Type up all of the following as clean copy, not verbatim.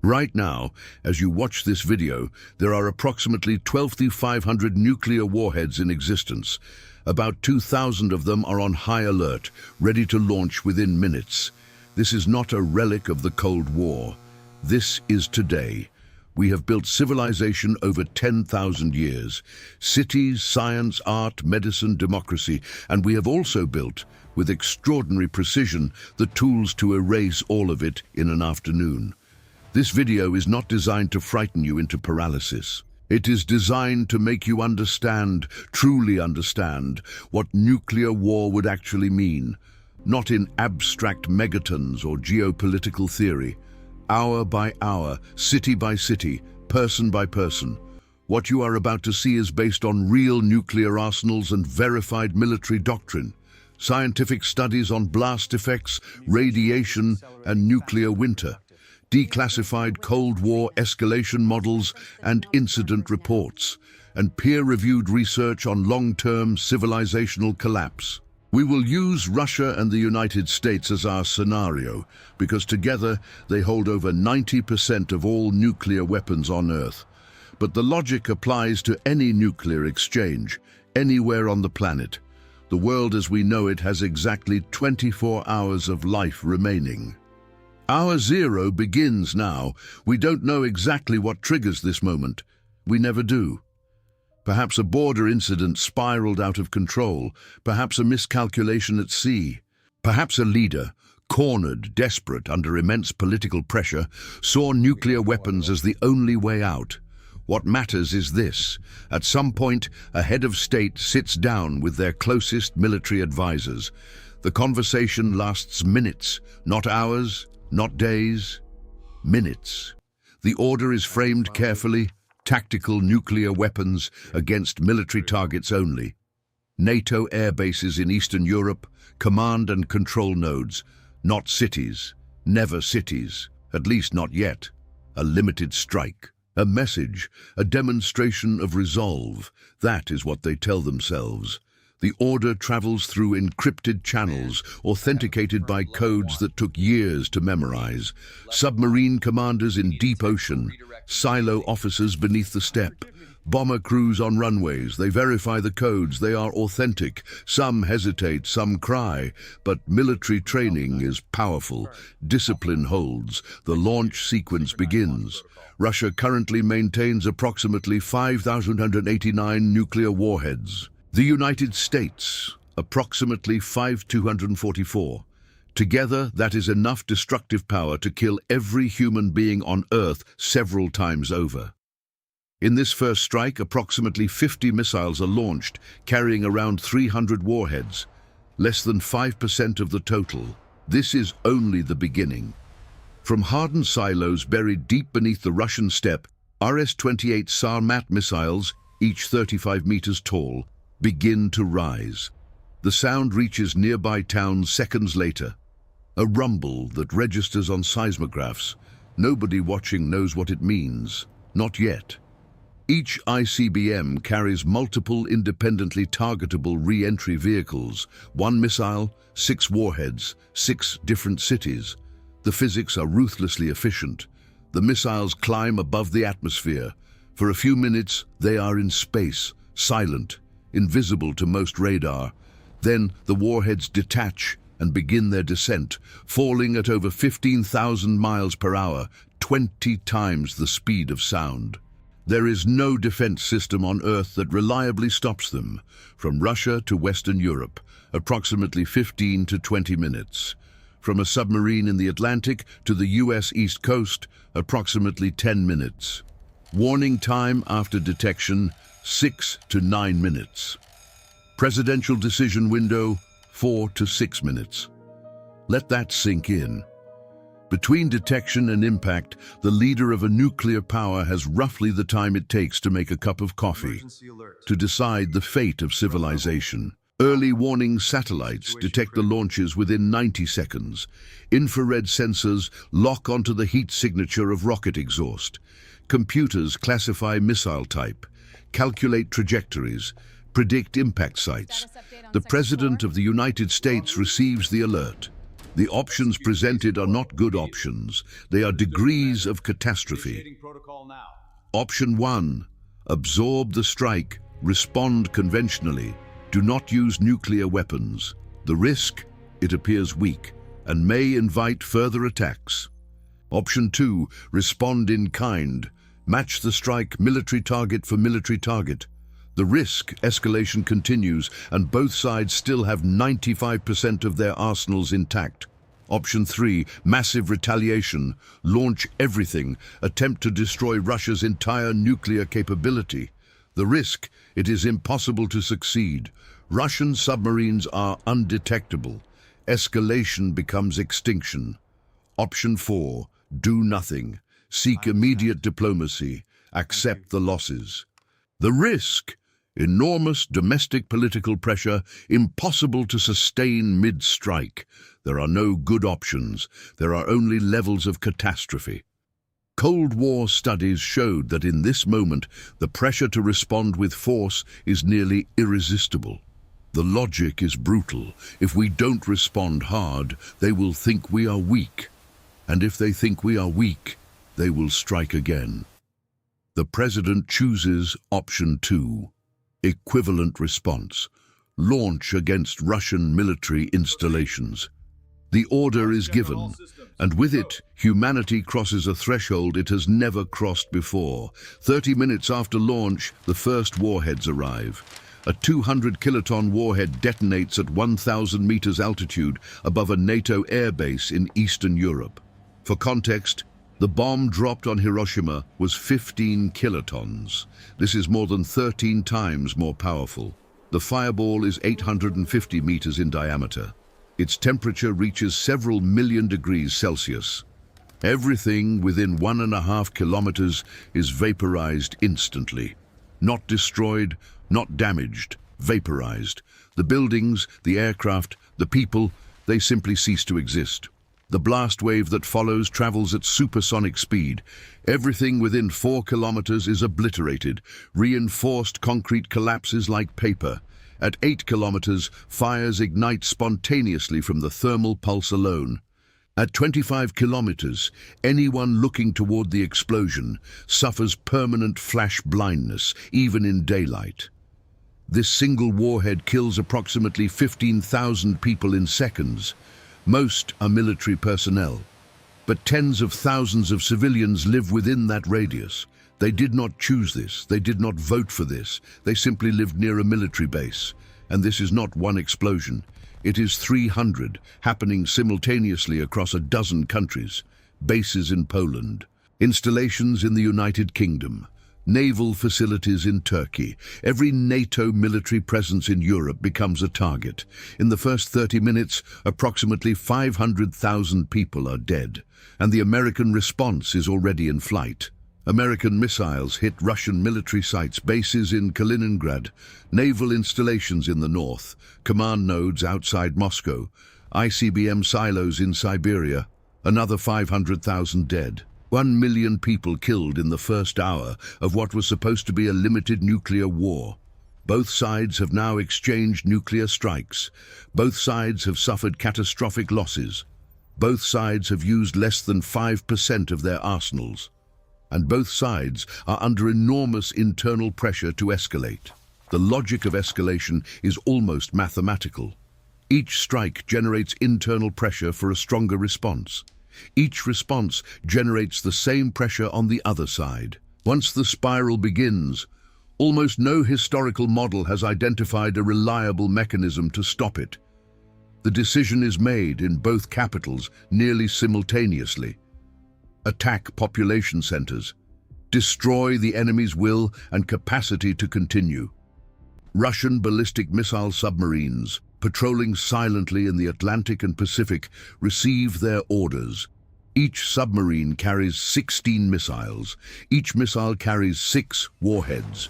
Right now, as you watch this video, there are approximately 12,500 nuclear warheads in existence. About 2,000 of them are on high alert, ready to launch within minutes. This is not a relic of the Cold War. This is today. We have built civilization over 10,000 years. Cities, science, art, medicine, democracy, and we have also built, with extraordinary precision, the tools to erase all of it in an afternoon. This video is not designed to frighten you into paralysis. It is designed to make you understand, truly understand, what nuclear war would actually mean, not in abstract megatons or geopolitical theory. Hour by hour, city by city, person by person. What you are about to see is based on real nuclear arsenals and verified military doctrine. Scientific studies on blast effects, radiation, and nuclear winter. Declassified Cold War escalation models and incident reports, and peer-reviewed research on long-term civilizational collapse. We will use Russia and the United States as our scenario, because together they hold over 90% of all nuclear weapons on Earth. But the logic applies to any nuclear exchange, anywhere on the planet. The world as we know it has exactly 24 hours of life remaining. Hour zero begins now. We don't know exactly what triggers this moment. We never do. Perhaps a border incident spiraled out of control. Perhaps a miscalculation at sea. Perhaps a leader, cornered, desperate, under immense political pressure, saw nuclear weapons as the only way out. What matters is this. At some point, a head of state sits down with their closest military advisors. The conversation lasts minutes, not hours, not days, minutes. The order is framed carefully: tactical nuclear weapons against military targets only. NATO air bases in Eastern Europe, command and control nodes, not cities, never cities, at least not yet. A limited strike, a message, a demonstration of resolve. That is what they tell themselves. The order travels through encrypted channels, authenticated by codes that took years to memorize. Submarine commanders in deep ocean, silo officers beneath the steppe, bomber crews on runways. They verify the codes, they are authentic. Some hesitate, some cry, but military training is powerful. Discipline holds. The launch sequence begins. Russia currently maintains approximately 5,189 nuclear warheads. The United States, approximately 5,244. Together, that is enough destructive power to kill every human being on Earth several times over. In this first strike, approximately 50 missiles are launched, carrying around 300 warheads, less than 5% of the total. This is only the beginning. From hardened silos buried deep beneath the Russian steppe, RS-28 Sarmat missiles, each 35 meters tall, begin to rise. The sound reaches nearby towns seconds later. A rumble that registers on seismographs. Nobody watching knows what it means. Not yet. Each ICBM carries multiple independently targetable re-entry vehicles. One missile, 6 warheads, 6 different cities. The physics are ruthlessly efficient. The missiles climb above the atmosphere. For a few minutes, they are in space, silent, invisible to most radar. Then the warheads detach and begin their descent, falling at over 15,000 miles per hour, 20 times the speed of sound. There is no defense system on Earth that reliably stops them. From Russia to Western Europe, approximately 15 to 20 minutes. From a submarine in the Atlantic to the US East Coast, approximately 10 minutes. Warning time after detection, 6 to 9 minutes. Presidential decision window, 4 to 6 minutes. Let that sink in. Between detection and impact, the leader of a nuclear power has roughly the time it takes to make a cup of coffee, to decide the fate of civilization. Early warning satellites detect the launches within 90 seconds. Infrared sensors lock onto the heat signature of rocket exhaust. Computers classify missile type, calculate trajectories, predict impact sites. The President of the United States receives the alert. The options presented are not good options. They are degrees of catastrophe. Option 1. Absorb the strike. Respond conventionally. Do not use nuclear weapons. The risk? It appears weak and may invite further attacks. Option 2. Respond in kind. Match the strike military target for military target. The risk escalation continues and both sides still have 95% of their arsenals intact. Option 3. Massive retaliation. Launch everything. Attempt to destroy Russia's entire nuclear capability. The risk? It is impossible to succeed. Russian submarines are undetectable. Escalation becomes extinction. Option 4. Do nothing. Seek immediate diplomacy. Accept the losses. The risk? Enormous domestic political pressure, impossible to sustain mid-strike. There are no good options. There are only levels of catastrophe. Cold War studies showed that in this moment, the pressure to respond with force is nearly irresistible. The logic is brutal. If we don't respond hard, they will think we are weak. And if they think we are weak, they will strike again. The president chooses option 2. Equivalent response. Launch against Russian military installations. The order is given, and with it, humanity crosses a threshold it has never crossed before. 30 minutes after launch, the first warheads arrive. A 200-kiloton warhead detonates at 1,000 meters altitude above a NATO airbase in Eastern Europe. For context, the bomb dropped on Hiroshima was 15 kilotons. This is more than 13 times more powerful. The fireball is 850 meters in diameter. Its temperature reaches several million degrees Celsius. Everything within 1.5 kilometers is vaporized instantly. Not destroyed, not damaged, vaporized. The buildings, the aircraft, the people, they simply cease to exist. The blast wave that follows travels at supersonic speed. Everything within 4 kilometers is obliterated. Reinforced concrete collapses like paper. At 8 kilometers, fires ignite spontaneously from the thermal pulse alone. At 25 kilometers, anyone looking toward the explosion suffers permanent flash blindness, even in daylight. This single warhead kills approximately 15,000 people in seconds. Most are military personnel, but tens of thousands of civilians live within that radius. They did not choose this, they did not vote for this, they simply lived near a military base. And this is not one explosion, it is 300, happening simultaneously across a dozen countries. Bases in Poland, installations in the United Kingdom, naval facilities in Turkey. Every NATO military presence in Europe becomes a target. In the first 30 minutes, approximately 500,000 people are dead, and the American response is already in flight. American missiles hit Russian military sites, bases in Kaliningrad, naval installations in the north, command nodes outside Moscow, ICBM silos in Siberia, another 500,000 dead. 1 million people killed in the first hour of what was supposed to be a limited nuclear war. Both sides have now exchanged nuclear strikes. Both sides have suffered catastrophic losses. Both sides have used less than 5% of their arsenals. And both sides are under enormous internal pressure to escalate. The logic of escalation is almost mathematical. Each strike generates internal pressure for a stronger response. Each response generates the same pressure on the other side. Once the spiral begins, almost no historical model has identified a reliable mechanism to stop it. The decision is made in both capitals nearly simultaneously. Attack population centers. Destroy the enemy's will and capacity to continue. Russian ballistic missile submarines, patrolling silently in the Atlantic and Pacific, receive their orders. Each submarine carries 16 missiles. Each missile carries 6 warheads.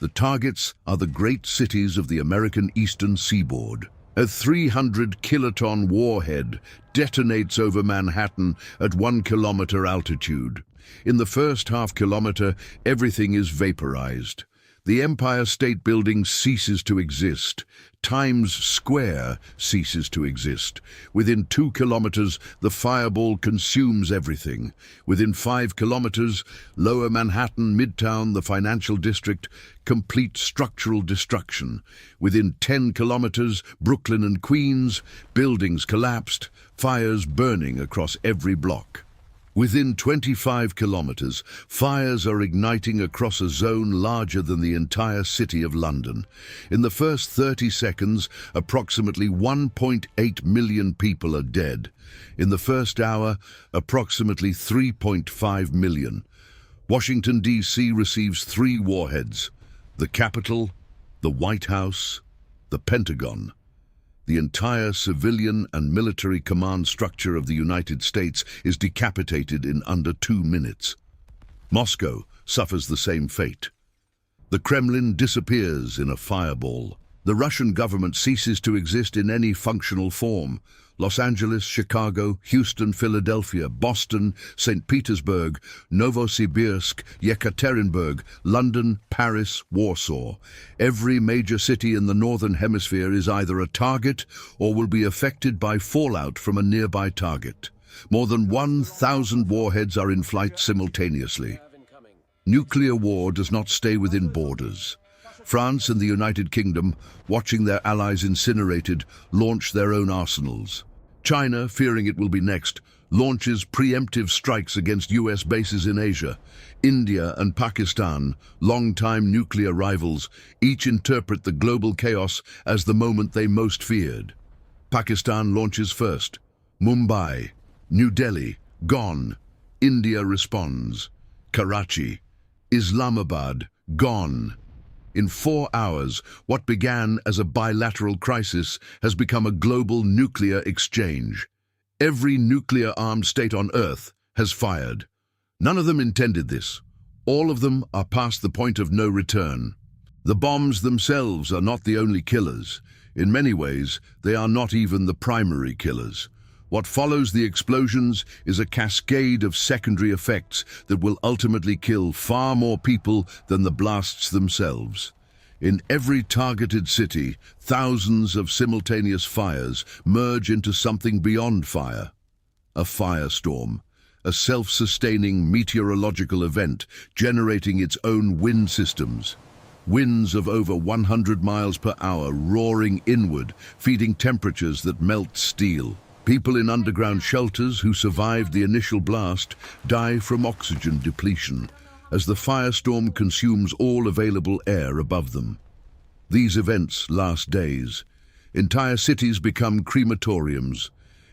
The targets are the great cities of the American eastern seaboard. A 300-kiloton warhead detonates over Manhattan at 1 kilometer altitude. In the first half kilometer, everything is vaporized. The Empire State Building ceases to exist. Times Square ceases to exist. Within 2 kilometers, the fireball consumes everything. Within 5 kilometers, Lower Manhattan, Midtown, the financial district, complete structural destruction. Within 10 kilometers, Brooklyn and Queens, buildings collapsed, fires burning across every block. Within 25 kilometers, fires are igniting across a zone larger than the entire city of London. In the first 30 seconds, approximately 1.8 million people are dead. In the first hour, approximately 3.5 million. Washington, D.C. receives 3 warheads: the Capitol, the White House, the Pentagon. The entire civilian and military command structure of the United States is decapitated in under 2 minutes. Moscow suffers the same fate. The Kremlin disappears in a fireball. The Russian government ceases to exist in any functional form. Los Angeles, Chicago, Houston, Philadelphia, Boston, St. Petersburg, Novosibirsk, Yekaterinburg, London, Paris, Warsaw. Every major city in the Northern Hemisphere is either a target or will be affected by fallout from a nearby target. More than 1,000 warheads are in flight simultaneously. Nuclear war does not stay within borders. France and the United Kingdom, watching their allies incinerated, launch their own arsenals. China, fearing it will be next, launches preemptive strikes against US bases in Asia. India and Pakistan, long-time nuclear rivals, each interpret the global chaos as the moment they most feared. Pakistan launches first. Mumbai, New Delhi, gone. India responds. Karachi, Islamabad, gone. In 4 hours, what began as a bilateral crisis has become a global nuclear exchange. Every nuclear-armed state on Earth has fired. None of them intended this. All of them are past the point of no return. The bombs themselves are not the only killers. In many ways, they are not even the primary killers. What follows the explosions is a cascade of secondary effects that will ultimately kill far more people than the blasts themselves. In every targeted city, thousands of simultaneous fires merge into something beyond fire. A firestorm, a self-sustaining meteorological event generating its own wind systems. Winds of over 100 miles per hour roaring inward, feeding temperatures that melt steel. People in underground shelters who survived the initial blast die from oxygen depletion as the firestorm consumes all available air above them. These events last days. Entire cities become crematoriums.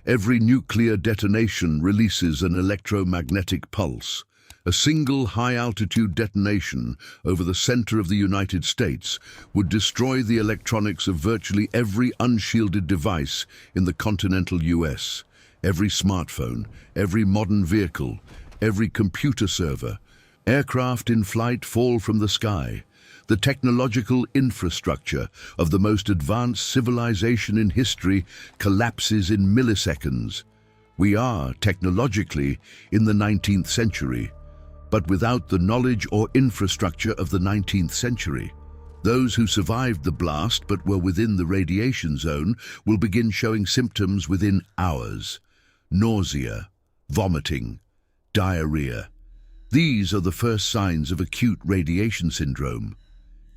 Every nuclear detonation releases an electromagnetic pulse. A single high-altitude detonation over the center of the United States would destroy the electronics of virtually every unshielded device in the continental US. Every smartphone, every modern vehicle, every computer server. Aircraft in flight fall from the sky. The technological infrastructure of the most advanced civilization in history collapses in milliseconds. We are, technologically, in the 19th century. But without the knowledge or infrastructure of the 19th century. Those who survived the blast but were within the radiation zone will begin showing symptoms within hours. Nausea, vomiting, diarrhea. These are the first signs of acute radiation syndrome.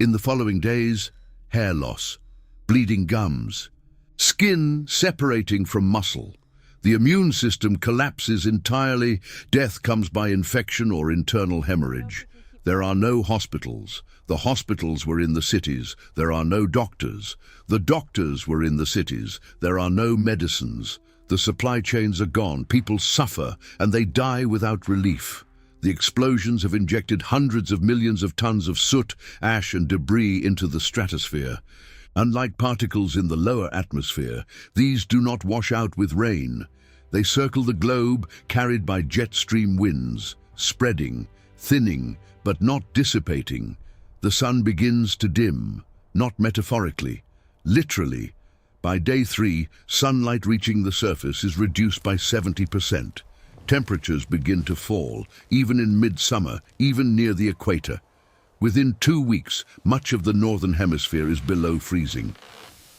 In the following days, hair loss, bleeding gums, skin separating from muscle. The immune system collapses entirely. Death comes by infection or internal hemorrhage. There are no hospitals. The hospitals were in the cities. There are no doctors. The doctors were in the cities. There are no medicines. The supply chains are gone. People suffer and they die without relief. The explosions have injected hundreds of millions of tons of soot, ash and debris into the stratosphere. Unlike particles in the lower atmosphere, these do not wash out with rain. They circle the globe, carried by jet stream winds, spreading, thinning, but not dissipating. The sun begins to dim, not metaphorically, literally. By day 3, sunlight reaching the surface is reduced by 70%. Temperatures begin to fall, even in midsummer, even near the equator. Within 2 weeks, much of the northern hemisphere is below freezing.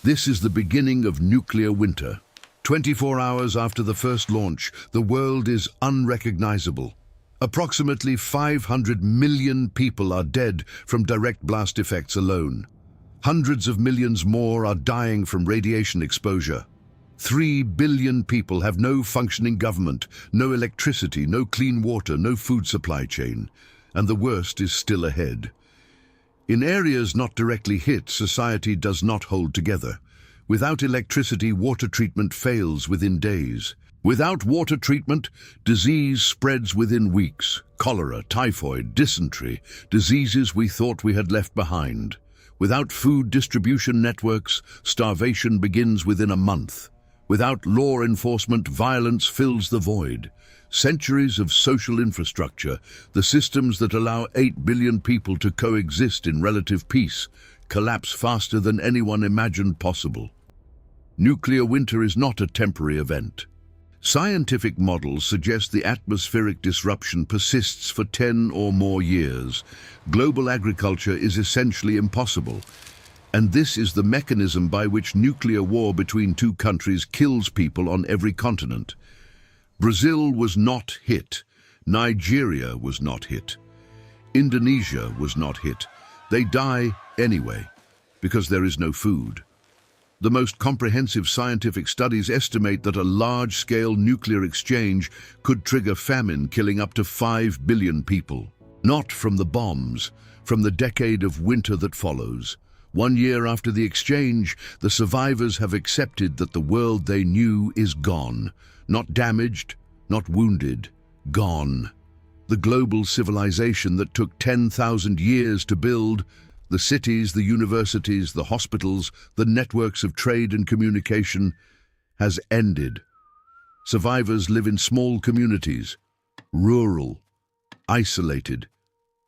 This is the beginning of nuclear winter. 24 hours after the first launch, the world is unrecognizable. Approximately 500 million people are dead from direct blast effects alone. Hundreds of millions more are dying from radiation exposure. 3 billion people have no functioning government, no electricity, no clean water, no food supply chain. And the worst is still ahead. In areas not directly hit, society does not hold together. Without electricity, water treatment fails within days. Without water treatment, disease spreads within weeks. Cholera, typhoid, dysentery, diseases we thought we had left behind. Without food distribution networks, starvation begins within a month. Without law enforcement, violence fills the void. Centuries of social infrastructure, the systems that allow 8 billion people to coexist in relative peace, collapse faster than anyone imagined possible. Nuclear winter is not a temporary event. Scientific models suggest the atmospheric disruption persists for 10 or more years. Global agriculture is essentially impossible. And this is the mechanism by which nuclear war between two countries kills people on every continent. Brazil was not hit. Nigeria was not hit. Indonesia was not hit. They die anyway, because there is no food. The most comprehensive scientific studies estimate that a large-scale nuclear exchange could trigger famine, killing up to 5 billion people. Not from the bombs, from the decade of winter that follows. 1 year after the exchange, the survivors have accepted that the world they knew is gone. Not damaged, not wounded, gone. The global civilization that took 10,000 years to build, the cities, the universities, the hospitals, the networks of trade and communication, has ended. Survivors live in small communities, rural, isolated.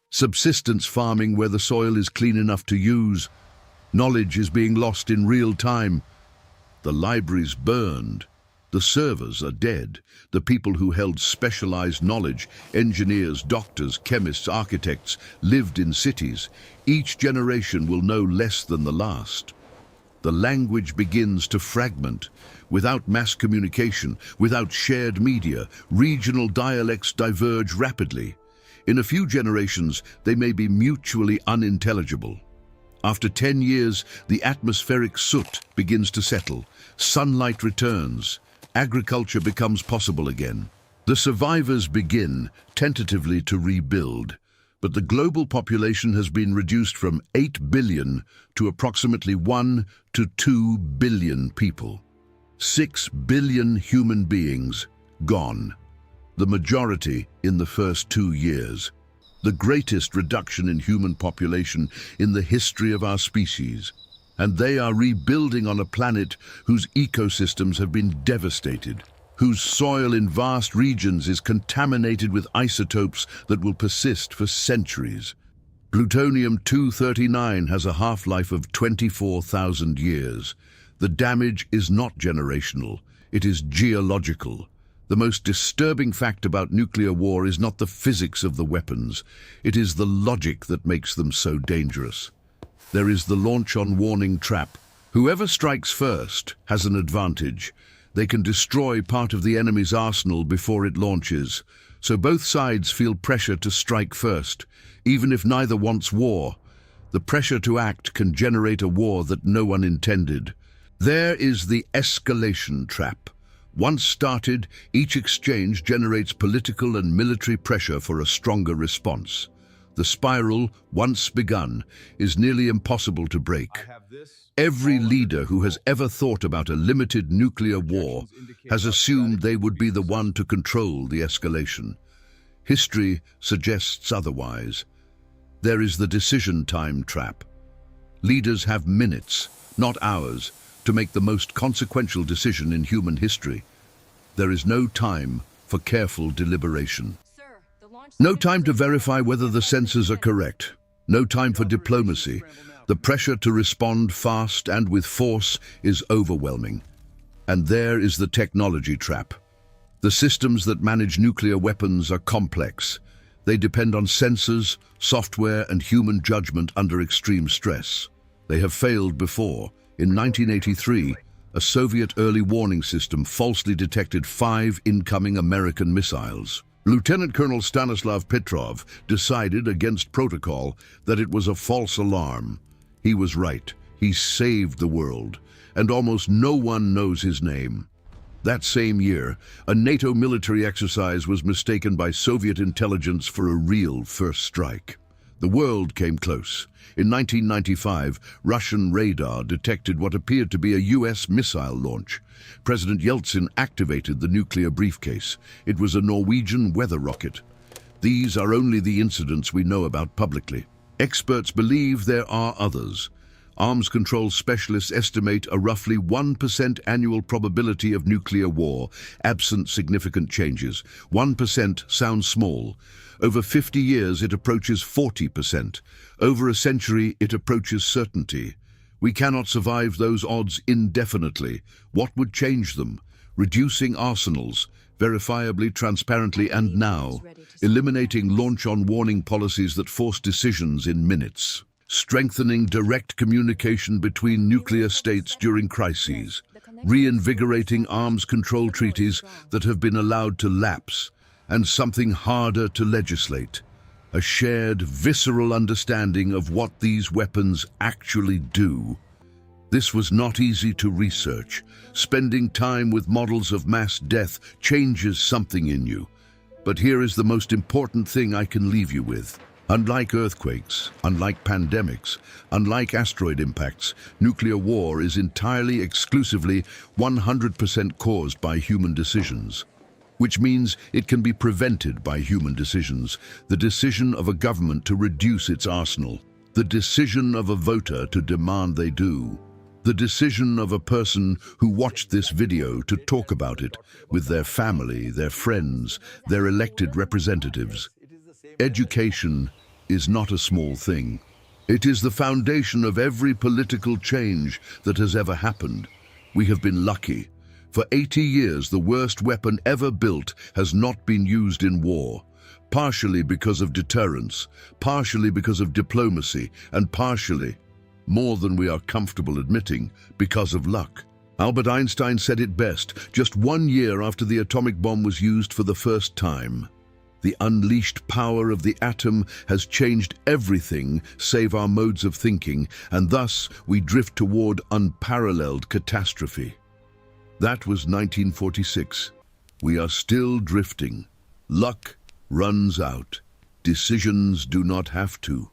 Subsistence farming where the soil is clean enough to use. Knowledge is being lost in real time. The libraries burned. The servers are dead. The people who held specialized knowledge, engineers, doctors, chemists, architects, lived in cities. Each generation will know less than the last. The language begins to fragment. Without mass communication, without shared media, regional dialects diverge rapidly. In a few generations, they may be mutually unintelligible. After 10 years, the atmospheric soot begins to settle. Sunlight returns. Agriculture becomes possible again. The survivors begin, tentatively, to rebuild. But the global population has been reduced from 8 billion to approximately 1 to 2 billion people. 6 billion human beings gone. The majority in the first 2 years. The greatest reduction in human population in the history of our species. And they are rebuilding on a planet whose ecosystems have been devastated, whose soil in vast regions is contaminated with isotopes that will persist for centuries. Plutonium-239 has a half-life of 24,000 years. The damage is not generational, it is geological. The most disturbing fact about nuclear war is not the physics of the weapons, it is the logic that makes them so dangerous. There is the launch-on-warning trap. Whoever strikes first has an advantage. They can destroy part of the enemy's arsenal before it launches, so both sides feel pressure to strike first, even if neither wants war. The pressure to act can generate a war that no one intended. There is the escalation trap. Once started, each exchange generates political and military pressure for a stronger response. The spiral, once begun, is nearly impossible to break. Every leader who has ever thought about a limited nuclear war has assumed they would be the one to control the escalation. History suggests otherwise. There is the decision time trap. Leaders have minutes, not hours, to make the most consequential decision in human history. There is no time for careful deliberation. No time to verify whether the sensors are correct. No time for diplomacy. The pressure to respond fast and with force is overwhelming. And there is the technology trap. The systems that manage nuclear weapons are complex. They depend on sensors, software, and human judgment under extreme stress. They have failed before. In 1983, a Soviet early warning system falsely detected 5 incoming American missiles. Lieutenant Colonel Stanislav Petrov decided against protocol that it was a false alarm. He was right. He saved the world, and almost no one knows his name. That same year, a NATO military exercise was mistaken by Soviet intelligence for a real first strike. The world came close. In 1995, Russian radar detected what appeared to be a US missile launch. President Yeltsin activated the nuclear briefcase. It was a Norwegian weather rocket. These are only the incidents we know about publicly. Experts believe there are others. Arms control specialists estimate a roughly 1% annual probability of nuclear war, absent significant changes. 1% sounds small. Over 50 years, it approaches 40%. Over a century, it approaches certainty. We cannot survive those odds indefinitely. What would change them? Reducing arsenals, verifiably, transparently, and now, eliminating launch-on-warning policies that force decisions in minutes. Strengthening direct communication between nuclear states during crises, reinvigorating arms control treaties that have been allowed to lapse, and something harder to legislate, a shared, visceral understanding of what these weapons actually do. This was not easy to research. Spending time with models of mass death changes something in you. But here is the most important thing I can leave you with. Unlike earthquakes, unlike pandemics, unlike asteroid impacts, nuclear war is entirely, exclusively, 100% caused by human decisions. Which means it can be prevented by human decisions. The decision of a government to reduce its arsenal. The decision of a voter to demand they do. The decision of a person who watched this video to talk about it with their family, their friends, their elected representatives. Education is not a small thing. It is the foundation of every political change that has ever happened. We have been lucky. For 80 years, the worst weapon ever built has not been used in war, partially because of deterrence, partially because of diplomacy, and partially, more than we are comfortable admitting, because of luck. Albert Einstein said it best, just 1 year after the atomic bomb was used for the first time. The unleashed power of the atom has changed everything save our modes of thinking, and thus we drift toward unparalleled catastrophe. That was 1946. We are still drifting. Luck runs out. Decisions do not have to.